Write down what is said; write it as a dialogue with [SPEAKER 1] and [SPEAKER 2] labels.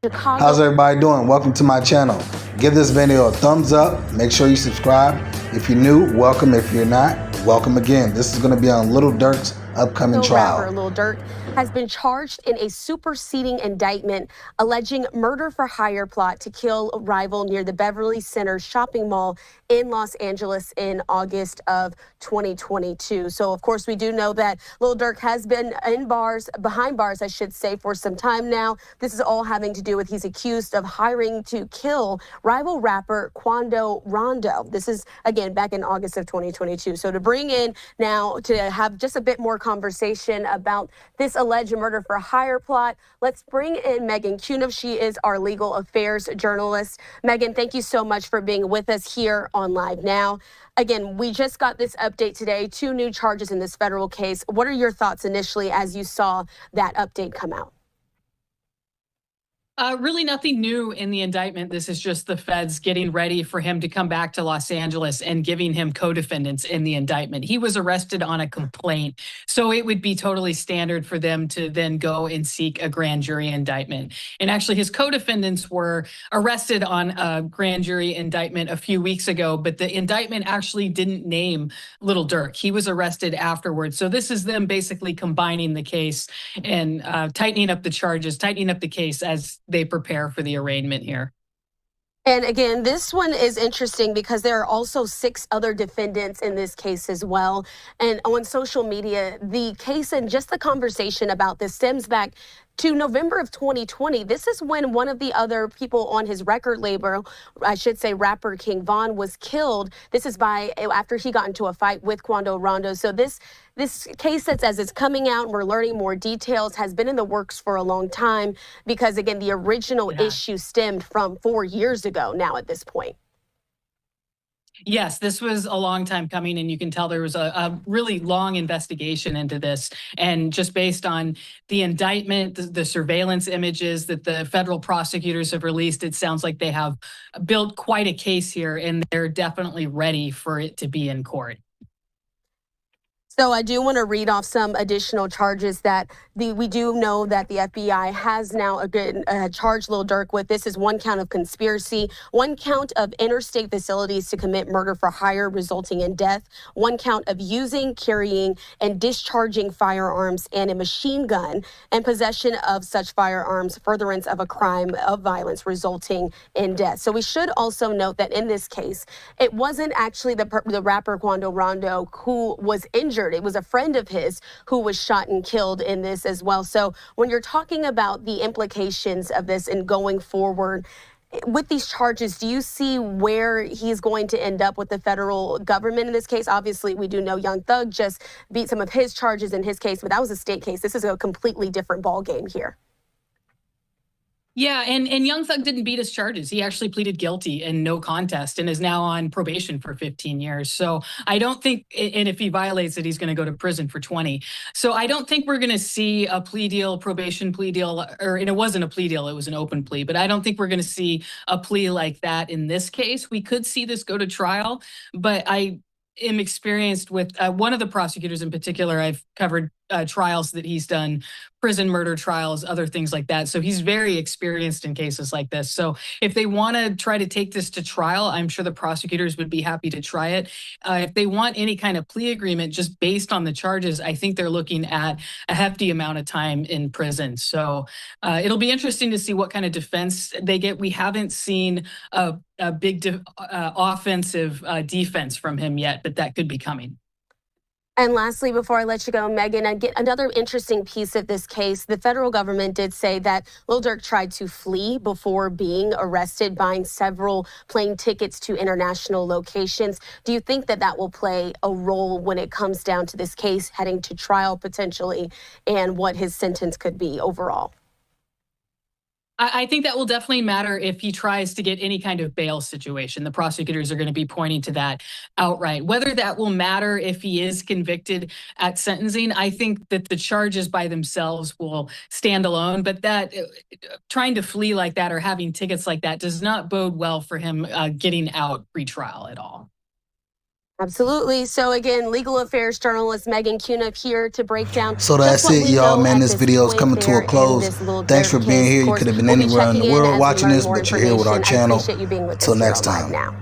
[SPEAKER 1] Chicago.
[SPEAKER 2] How's everybody doing? Welcome to my channel. Give this video a thumbs up. Make sure you subscribe. If you're new, welcome. If you're not, welcome again. This is going to be on Lil Durk's upcoming trial.
[SPEAKER 1] Rapper Lil Durk has been charged in a superseding indictment alleging murder for hire plot to kill a rival near the Beverly Center shopping mall in Los Angeles in August of 2022. So, of course, we do know that Lil Durk has been behind bars, I should say, for some time now. This is all having to do with he's accused of hiring to kill rival rapper Quando Rondo. This is, again, back in August of 2022. So to bring in now to have just a bit more conversation about this alleged murder for hire plot, let's bring in Megan Cuniff. She is our legal affairs journalist. Megan, thank you so much for being with us here on Live Now. Again, we just got this update today, 2 new charges in this federal case. What are your thoughts initially as you saw that update come out?
[SPEAKER 3] Really nothing new in the indictment. This is just the feds getting ready for him to come back to Los Angeles and giving him co-defendants in the indictment. He was arrested on a complaint, so it would be totally standard for them to then go and seek a grand jury indictment. And actually, his co-defendants were arrested on a grand jury indictment a few weeks ago, but the indictment actually didn't name Lil Durk. He was arrested afterwards. So this is them basically combining the case and tightening up the charges, tightening up the case as they prepare for the arraignment here.
[SPEAKER 1] And again, this one is interesting because there are also 6 other defendants in this case as well. And on social media, the case and just the conversation about this stems back to November of 2020. This is when one of the other people on his record label, I should say rapper King Von, was killed. This is after he got into a fight with Quando Rondo. So this case, that's as it's coming out and we're learning more details, has been in the works for a long time because, again, the original issue stemmed from 4 years ago now at this point.
[SPEAKER 3] Yes, this was a long time coming, and you can tell there was a really long investigation into this. And just based on the indictment, the surveillance images that the federal prosecutors have released, it sounds like they have built quite a case here, and they're definitely ready for it to be in court.
[SPEAKER 1] So I do want to read off some additional charges that we do know that the FBI has now charged Lil Durk with. This is 1 count of conspiracy, 1 count of interstate facilities to commit murder for hire resulting in death, 1 count of using, carrying, and discharging firearms and a machine gun, and possession of such firearms, furtherance of a crime of violence resulting in death. So we should also note that in this case, it wasn't actually the rapper Quando Rondo who was injured. It was a friend of his who was shot and killed in this as well. So when you're talking about the implications of this and going forward with these charges, do you see where he's going to end up with the federal government in this case? Obviously, we do know Young Thug just beat some of his charges in his case, but that was a state case. This is a completely different ballgame here.
[SPEAKER 3] Yeah, and Young Thug didn't beat his charges. He actually pleaded guilty and no contest and is now on probation for 15 years. So I don't think, and if he violates it, he's going to go to prison for 20. So I don't think we're going to see a plea deal, probation plea deal, and it wasn't a plea deal, it was an open plea. But I don't think we're going to see a plea like that in this case. We could see this go to trial, but I am experienced with one of the prosecutors in particular. I've covered trials that he's done, prison murder trials, other things like that. So he's very experienced in cases like this. So if they want to try to take this to trial, I'm sure the prosecutors would be happy to try it. If they want any kind of plea agreement just based on the charges, I think they're looking at a hefty amount of time in prison. So it'll be interesting to see what kind of defense they get. We haven't seen a big offensive defense from him yet, but that could be coming.
[SPEAKER 1] And lastly, before I let you go, Megan, I get another interesting piece of this case. The federal government did say that Lil Durk tried to flee before being arrested, buying several plane tickets to international locations. Do you think that that will play a role when it comes down to this case heading to trial potentially and what his sentence could be overall?
[SPEAKER 3] I think that will definitely matter if he tries to get any kind of bail situation. The prosecutors are going to be pointing to that outright. Whether that will matter if he is convicted at sentencing, I think that the charges by themselves will stand alone. But that trying to flee like that or having tickets like that does not bode well for him getting out pre-trial at all.
[SPEAKER 1] Absolutely. So again, legal affairs journalist Megan Cuniff here to break down.
[SPEAKER 2] So
[SPEAKER 1] just
[SPEAKER 2] that's
[SPEAKER 1] what
[SPEAKER 2] it,
[SPEAKER 1] we
[SPEAKER 2] y'all,
[SPEAKER 1] know
[SPEAKER 2] man.
[SPEAKER 1] at
[SPEAKER 2] This video is
[SPEAKER 1] point
[SPEAKER 2] coming to
[SPEAKER 1] there
[SPEAKER 2] a
[SPEAKER 1] in
[SPEAKER 2] close.
[SPEAKER 1] this Lil
[SPEAKER 2] Thanks
[SPEAKER 1] Durk
[SPEAKER 2] for being
[SPEAKER 1] case.
[SPEAKER 2] here.
[SPEAKER 1] Of
[SPEAKER 2] You
[SPEAKER 1] course,
[SPEAKER 2] could have been
[SPEAKER 1] we'll be
[SPEAKER 2] anywhere in the
[SPEAKER 1] checking in
[SPEAKER 2] world
[SPEAKER 1] as we
[SPEAKER 2] watching
[SPEAKER 1] learn
[SPEAKER 2] this,
[SPEAKER 1] more
[SPEAKER 2] but you're here with our
[SPEAKER 1] information. I
[SPEAKER 2] channel.
[SPEAKER 1] appreciate you being with
[SPEAKER 2] Till
[SPEAKER 1] us here
[SPEAKER 2] next
[SPEAKER 1] on Live
[SPEAKER 2] time.
[SPEAKER 1] Now.